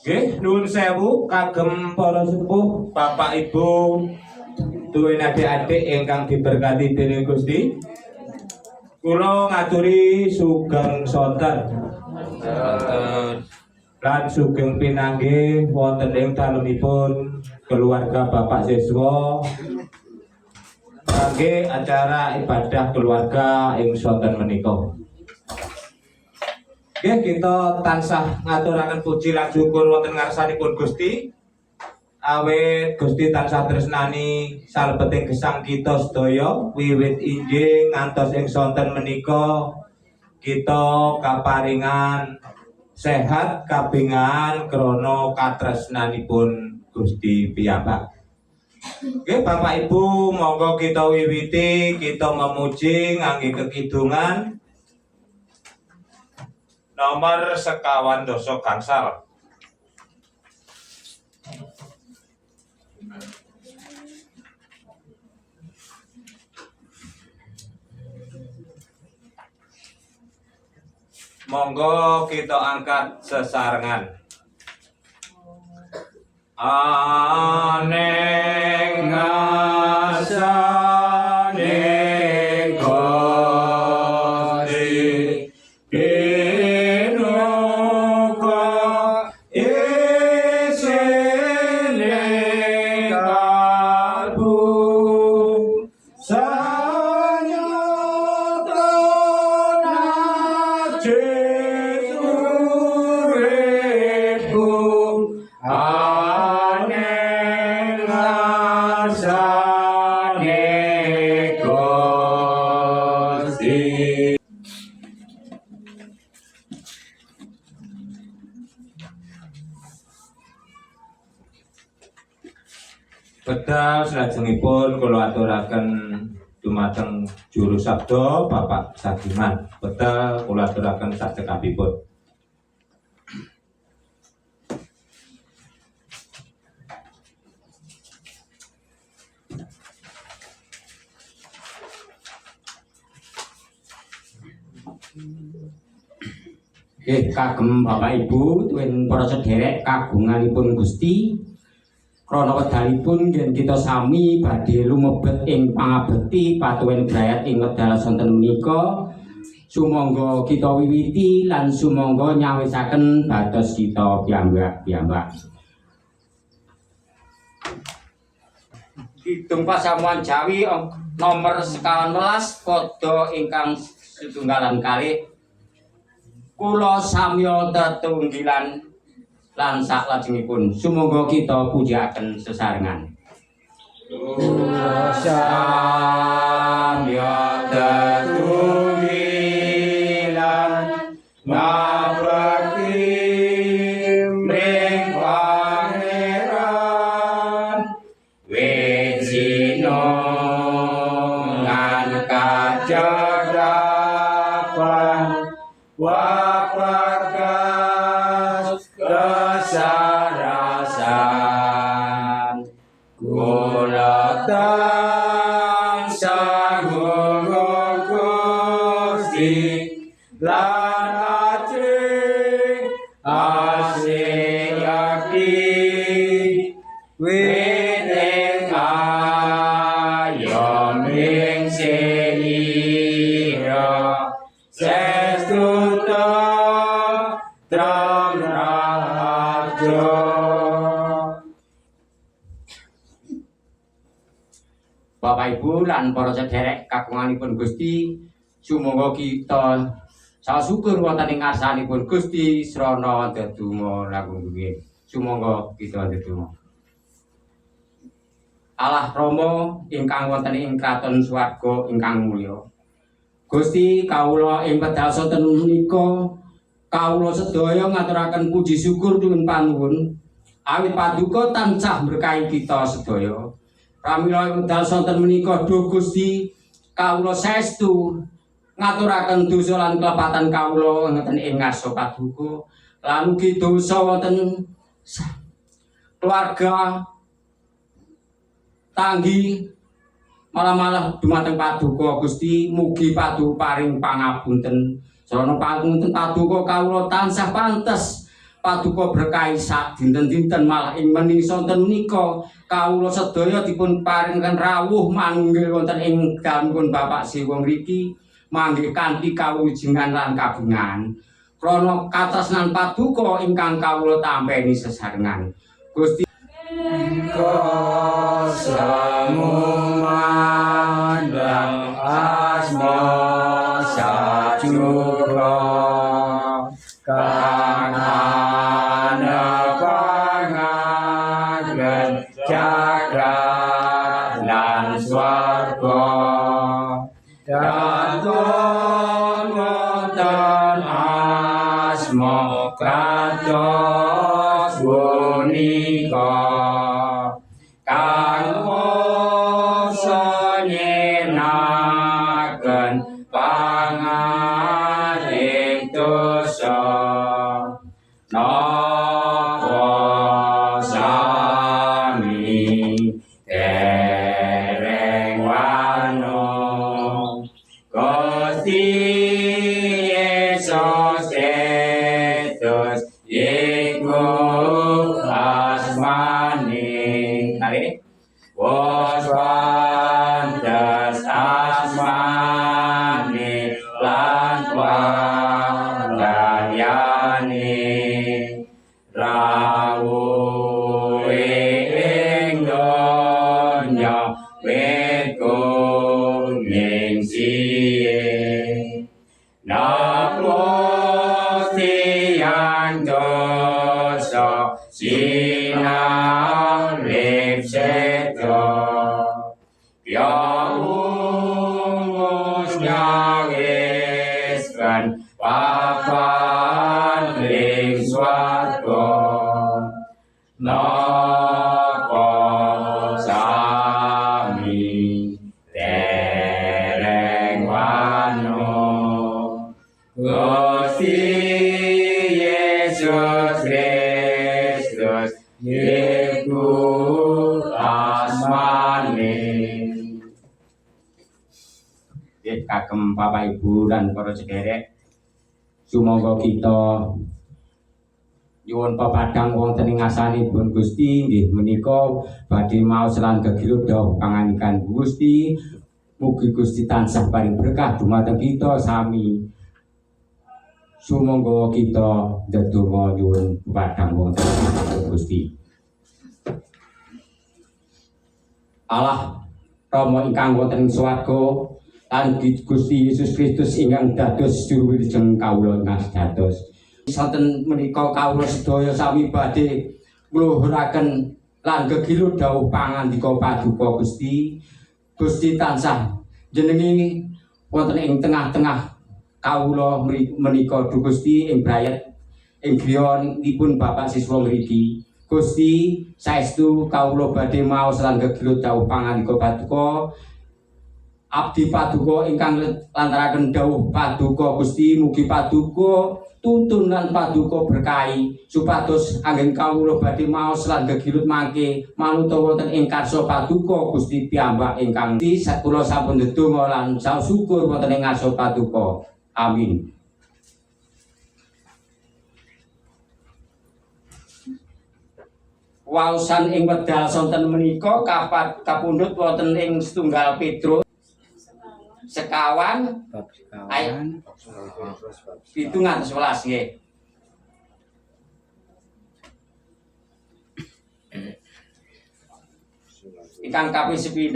Nggih, nuwun sewu kagem para sepuh, Bapak Ibu, duweni adik-adik ingkang diberkati dening Gusti. Kula ngaturi sugeng sonten lan sugeng pinanggih wonten ing dalemipun keluarga Bapak siswa kangge acara ibadah keluarga ing sonten menika. Nggih, kita tansah ngaturaken puji lan syukur wonten ngarsanipun Gusti. Awit Gusti tansah tresnani salebeting gesang kita sedaya wiwit inggih ngantos ing sonten menika kita kaparingan sehat kabingan krana katresnanipun Gusti piyambak. Nggih, Bapak Ibu, monggo kita wiwiti kita memuji ngangge kekidungan nomor 51 gangsal. Monggo kita angkat sesarengan. Aneng ngasane Bedal salajengipun kula aturaken dumateng juru sabda Bapak Sagiman. Bedal kula aturaken sakcekapipun. Kagem Bapak Ibu, tuwin para sederek kagunganipun Gusti. Krana wedalipun yen kita sami badhe lumebet ing pangabekti patuwin brayat ing wedal sonten menika, sumangga kita wiwiti lan sumangga nyawisaken batos kita piyambak-piyambak. Kidung pasamuan Jawi nomor 11 pada ingkang setunggalan kalih kula samya tetunggilan lan saklajengipun sumangga kita pujiaken sesarengan. Kula samya tetunggilan ngabekti mring Pangeran wecina lan kacerdhapan wabagas kesarasan kula tansah ngunggung Gusti lan ajeng asih yakti witeng ayom ing sira sestuta tram rajo. Bapak Ibu lan para sederek kagunganipun Gusti, sumangga kita sasyukur wonten ing ngarsanipun Gusti srana ndedonga langkung nggih. Sumangga kita ndedonga. Allah Rama ingkang wonten ing kraton swarga ingkang mulya. Gusti kawula ing wedal sonten menika kawula sedaya ngaturaken puji syukur dhumateng panuwun awit paduka tansah berkahi kita sedaya. Pramila ing wedal sonten menika duh Gusti kawula saestu ngaturaken dosa lan kelepatan kawula ngeten ing ngarsa paduka lan ugi dosa wonten keluarga tanggi malah dumateng paduka Gusti mugi paring pangapunten sarana pangapunten paduka kawula tansah pantes paduka berkahi sak dinten-dinten malah ing mening sonten menika kawula sedaya dipun paringaken rawuh manunggil wonten ing dalem Bapak Siwa mriki manggih kanthi kawujengan lan kabungan krana katresnan paduka ingkang kawula tampeni sesarengan Gusti Kosamumandang asma sajuga kang anepangaken jagat lan swarga danton wonten asma kratos punika kang wasa nyenaken pangaring dosa napa sami dereng wanung Gusti Yesus Kristus iku asmane kali was pantes asmane lan pangaryane rawuh ing donya wit kuning siye napa tiyang dosa sinau lip sedo Yahus nyawiskan papan ring swarga napa sami dereng wanung Gusti Yesus Kristus iku asmane kagem Bapak Ibu dan para sederek sumangga kita nyuwun pepadang wonten ing ngasanipun Gusti nggih menika badhe maos lan gegirut dawuh pangandikan Gusti mugi Gusti tansah paring berkah dumateng kita sami sumangga kita ndedonga nyuwun pepadang wonten ing Gusti Allah Rama ingkang wonten ing swarga lan Gusti Yesus Kristus ingkang dados juru wilujeng kawula ingkang sedatos. Saten menika kawula sedaya sami badhe ngluhuraken lan gegirut dawuh pangandika paduka Gusti. Gusti tansah jenengi wonten ing tengah-tengah kawula menika Duh Gusti ing brayat ing griyanipun Bapak Siswa mriki. Gusti saestu kawula badhe maos lan gegirut dawuh pangandika paduka abdi paduka ingkang lantaraken dawuh paduka Gusti mugi paduka tuntun lan paduka berkahi supados anggen kawula badhe maos lan gegirut mangke manut wonten ing karsa paduka Gusti piyambak ingkang kula sampun ndedonga lan saos syukur wonten ing karsa paduka amin. Waosan ing wedal sonten menika kapundhut wonten ing setunggal Petrus sekawan ayat 7 ngantos 11 nggih. Ingkang kaping 9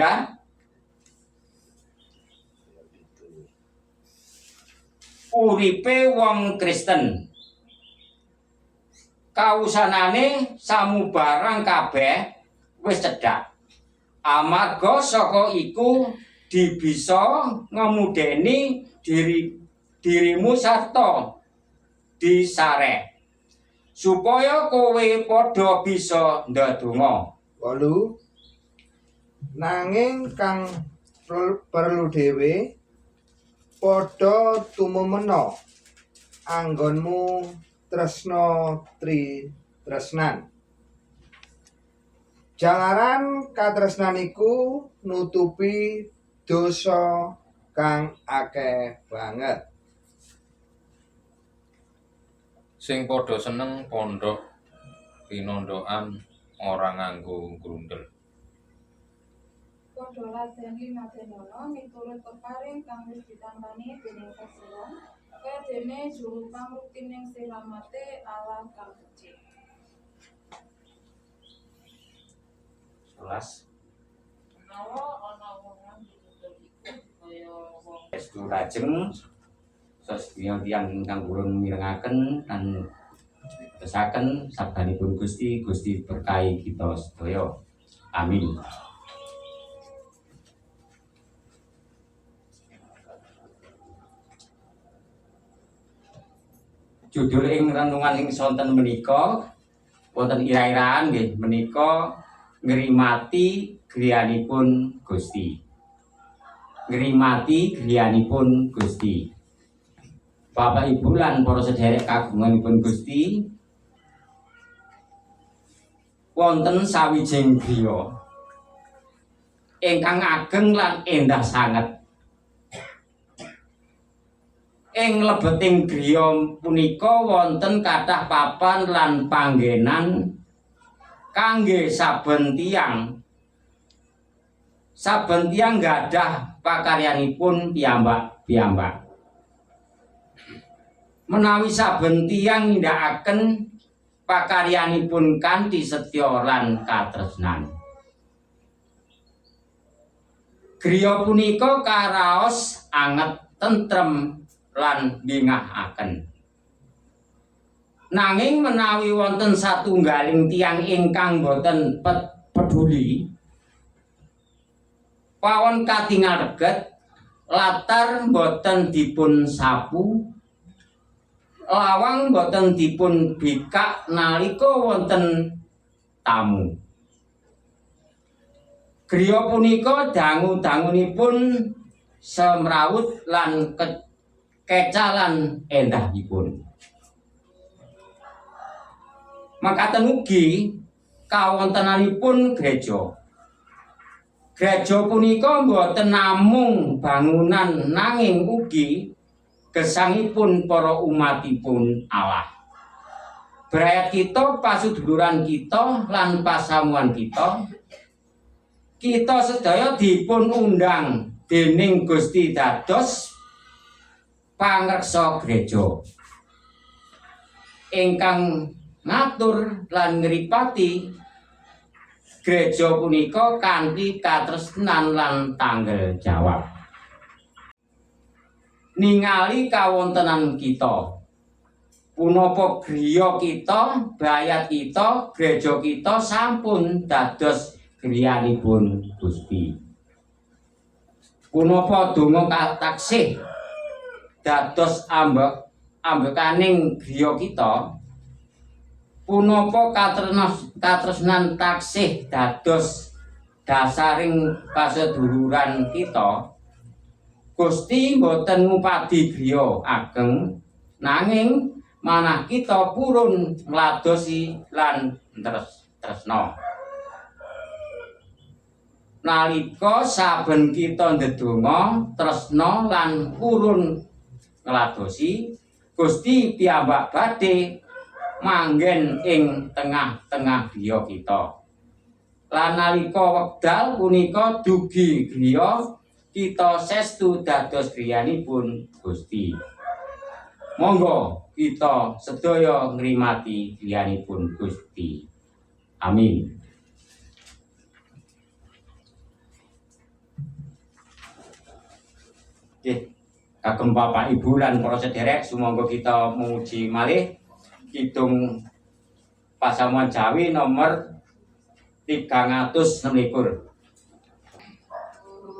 uripe wong Kristen kausanane samubarang kabeh wis cedhak amarga saka iku dibisa ngemudeni dirimu sarta disarek supaya kowe padha bisa ndedonga. 8 Nanging kang perlu dhewe padha tumemena anggonmu tresna tresnan. Jalaran katresnan iku nutupi dosa kang akeh banget. sing padha seneng pondhok pinondhokan ora nganggo grundel. Padha ladeni madenana miturut peparing kang wis ditambani dening kasuwun kaya dene juru pangruktining silamate Allah kang becik. 11 Menawa ana wong ngandhut iku kaya wong Estu lajeng sesdaya ingkang purun mirengaken lan tesaken sabdanipun Gusti, Gusti berkahi kita sedaya. Amin. Judul ing renungan ing sonten menika wonten ira-iraan nggih menika ngrimati griyanipun Gusti. Ngrimati griyanipun Gusti. Bapak Ibu lan para sedherek kagunganipun Gusti, wonten sawijing griya ingkang ageng lan endah sanget. Ing lebeting griya punika wonten kathah papan lan panggenan kangge saben tiyang gadhah pakaryanipun piyambak-piyambak. Menawi saben tiyang nindakaken pakaryanipun kanthi setya lan katresnan. Griya punika karaos anget tentrem lan bingahaken. Nanging menawi wonten satunggaling tiyang ingkang boten peduli pawon katingal reget latar boten dipun sapu lawang boten dipun bikak nalika wonten tamu. Griya punika dangu-dangunipun semrawut lan kecalan endahipun. Makaten ugi kawontenanipun gereja. Gereja punika boten namung bangunan nanging ugi gesangipun para umatipun Allah. Brayat kita, pasuduluran kita lan pasamuan kita sedaya dipun undang dening Gusti dados pangreksa gereja ingkang ngatur lan ngripati gereja punika kanthi katresnan lan tanggel jawab. Ningali kawontenan kita, punapa griya kita, brayat kita, gereja kita sampun dados griyanipun Gusti. Punapa donga taksih dados ambekaning griya kita, punapa katresnan taksih dados dasaring paseduluran kita. Gusti boten ngupadi griya ageng nanging manah kita purun ngladosi lan tresna. Nalika saben kita ndedonga tresna lan purun ngladosi, Gusti piyambak badhe manggen ing tengah-tengah griya kita. Lan nalika wekdal punika dugi griya kita sestu dados griyanipun Gusti. Monggo kita sedaya ngrimati griyanipun Gusti. Amin. Oke, kagem Bapak Ibu lan para sederek, sumangga kita memuji malih kidung pasamuan Jawi nomor 326.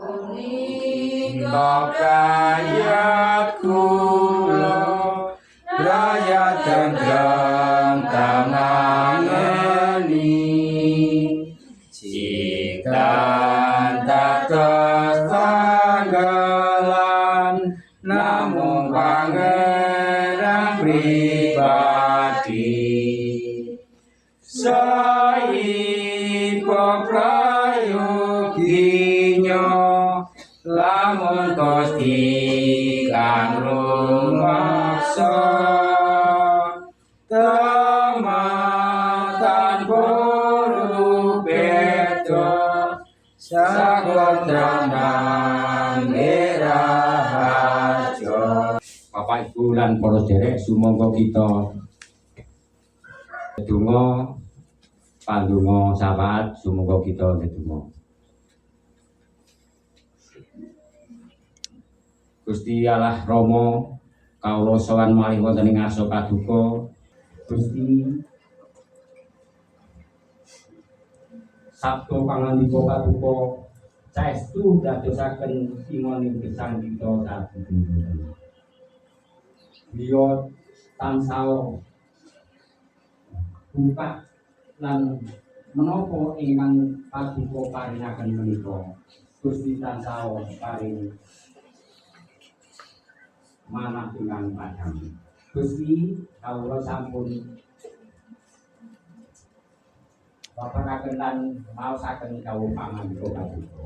Punika brayat kula, brayat tentrem tamangeni, cikan dados tanggelan, namung pangeran pribadi. Saipun prayoginya lamun Gusti kang rumaksa guru bedo sagodrang mirahajo. Bapak Ibu lan para derek sumangga kita ndedonga pandonga syafaat sumangga kita ndedonga. Gusti Allah Rama kawula sowan malih wonten ing ngarsa paduka. Gusti sabda pangandika paduka saestu dadosaken ingoning gesang kita saben-saben. Liya tansah buka lan menapa ingkang paduka paringaken menika Gusti tansah paring manah ingkang padhang. Gusti kawula sampun babaraken lan maosaken kawula pangandika paduka.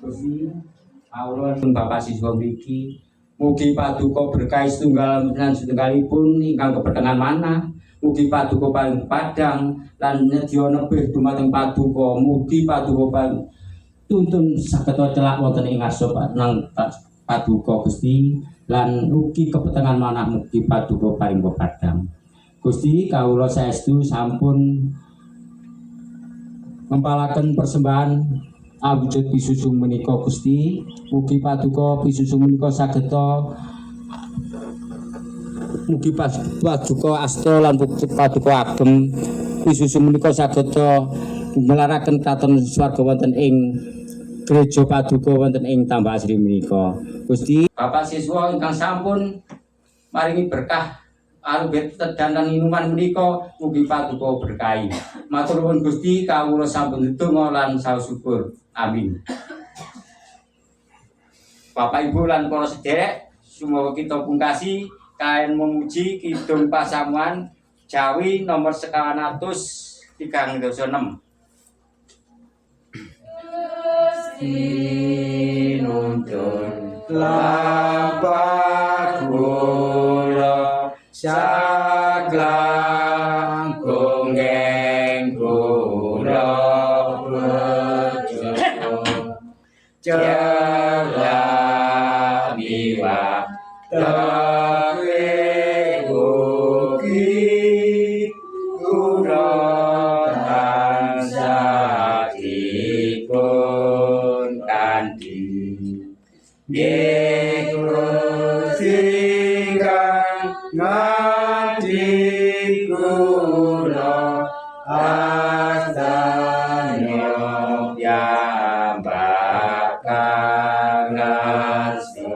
Gusti kawula Bapak siswa mriki mugi paduka berkah setunggal lan setunggalipun ingkang keberkenan manah, mugi paduka paring padhang lan nedya nebih dumateng paduka, mugi paduka paring tuntun saged celak wonten ing ngarsa nang paduka Gusti lan mugi kepetengan manah mugi paduka paring padhang. Gusti kawula saestu sampun ngempalaken persembahan awujud pisusung menika Gusti, mugi paduka pisusung menika sageta mugi paduka asta lan paduka agem pisusung menika sageta melaraken katon swarga wonten ing gereja paduka wonten ing Tambah Asri menika. Gusti Bapak siswa ingkang sampun maringi berkah arubet tedanan minuman menika mugi paduka berkahi. Matur nuwun Gusti kawula sampun ndedonga lan saos syukur. Amin. Bapak Ibu lan para sederek, sumangga kita pungkasi kaen memuji kidung pasamuan Jawi nomor 136. Gusti nuntun lapak kula saglang konggeng kula bejo jalan miwa tewe ugi kula tansah dipun kanthi nggih Gusti kang nganti kula astana piyambak ngasta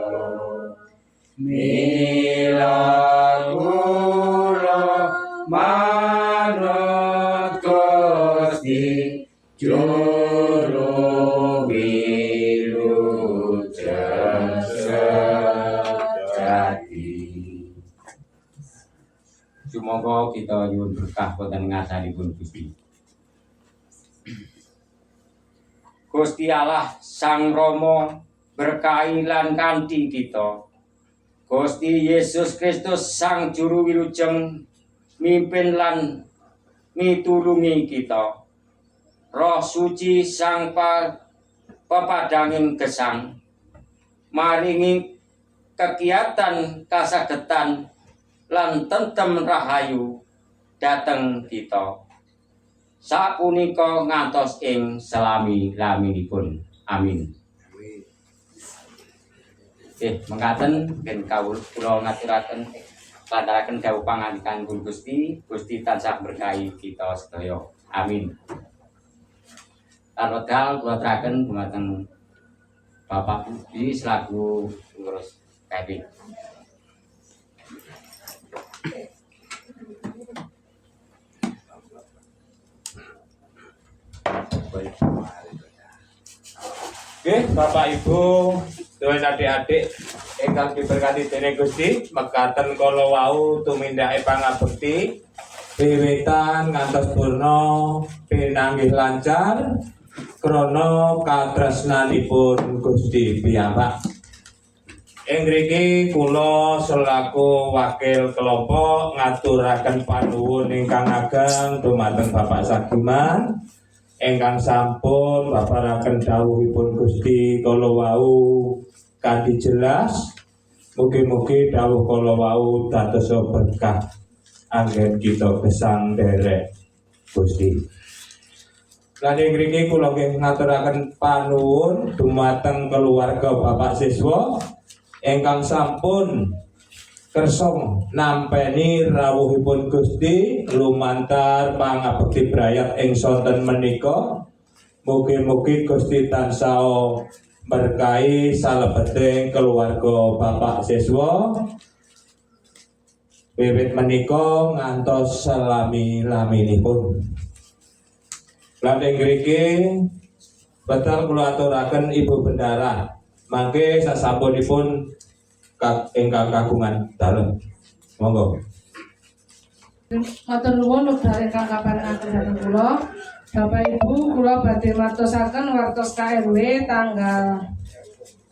mila kula manut Gusti juru wilujeng sejati. Sumangga kita nyuwun berkah wonten ngarsanipun Gusti. Gusti Allah Sang Rama berkahi lan kanthi kita. Gusti Yesus Kristus Sang Juru Wilujeng mimpin lan mitulungi kita. Roh Suci Sang pepadanging gesang maringi kegiatan kasagetan lan tentrem rahayu dhateng kita. Sapunika ngantos ing selami-laminipun. Amin. Mengkaten ben kula ngaturaken landharaken dawuh pangandikan Gusti, Gusti tansah berkahi kita sedaya. Amin. Lan wekdal kula aturaken dumateng Bapak Budi selaku pengurus KP. Oke, Bapak Ibu, dan adik-adik ingkang diberkati dening Gusti, mekaten kala wau tumindake pangabekti wiwitan ngantos purna pinanggih lancar krana katresnanipun Gusti piyambak. Ing mriki kula selaku wakil kelompok ngaturaken panuwun ingkang ageng dumateng Bapak Sagiman ingkang sampun babaraken dawuhipun Gusti kala wau kanthi jelas. Mugi-mugi dawuh kala wau dados berkah anggen kita gesang derek Gusti. Lan ing mriki kula nggih ngaturaken panuwun dumateng keluarga Bapak siswa ingkang sampun kersa nampeni rawuhipun Gusti lumantar pangabekti brayat ing sonten menika. Mugi-mugi Gusti tansah berkahi salebeting keluarga Bapak siswa wiwit menika ngantos selami-laminipun. Lan ing mriki betal kula aturaken Ibu Bendara mangke sasampunipun ingkang kagungan dalem. Monggo. Matur nuwun wekdal ingkang kaparingaken dhateng kula. Bapak Ibu, kula badhe martosaken wartos KRW tanggal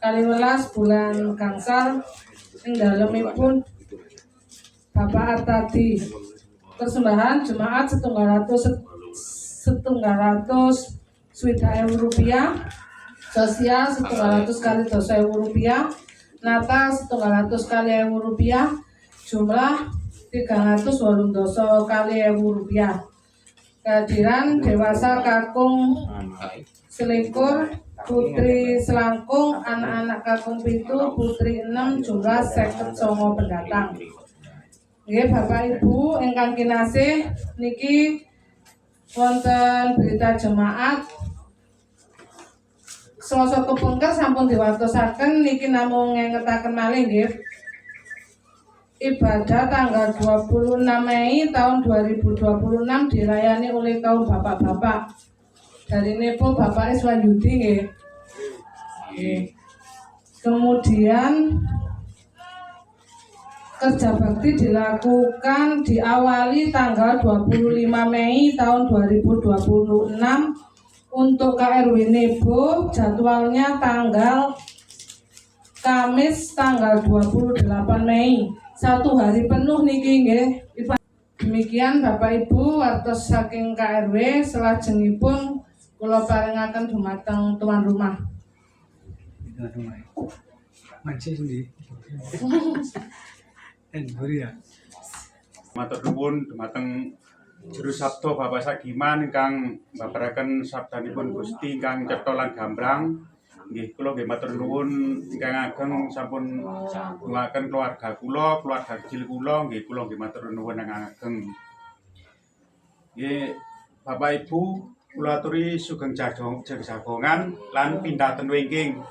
12 bulan Gangsal ing dalemipun Bapak Artadi. Persembahan jemaat Rp1.200.000, sosial Rp1.200 kali Rp12.000, Natal Rp1.200 kali Rp1.000, jumlah Rp380 kali Rp1.000. Kehadiran dewasa kakung selingkur, putri selangkung, anak-anak kakung pitu, putri 6, jumlah 59 pendatang. Nggih Bapak Ibu ingkang kinasih, niki wonten berita jemaat Selasa kepengker sampun diwartosaken niki namung ngengetaken malih nggih. Ibadah tanggal 26 Mei tahun 2026 dilayani oleh kaum bapak-bapak. Dari Nepo Bapak Iswan Yudi nggih. Kemudian kerja bakti dilakukan diawali tanggal 25 Mei tahun 2026 untuk KRW Nebo, jadwalnya tanggal Kamis tanggal 28 Mei. 1 hari penuh niki nggih. Demikian Bapak Ibu wartos saking KRW, selajengipun kula paringaken dumateng tuan rumah. Matur nuwun dumateng Juru Sabda Bapak Sagiman ingkang mbabaraken sabdanipun Gusti ingkang cetha lan gambrang. Nggih kula nggih matur nuwun ingkang ageng sampun ndongaken keluarga kecil kula, nggih kula nggih matur nuwun ingkang ageng. Nggih Bapak Ibu kula aturi sugeng jagongan lan pindhaten wingking.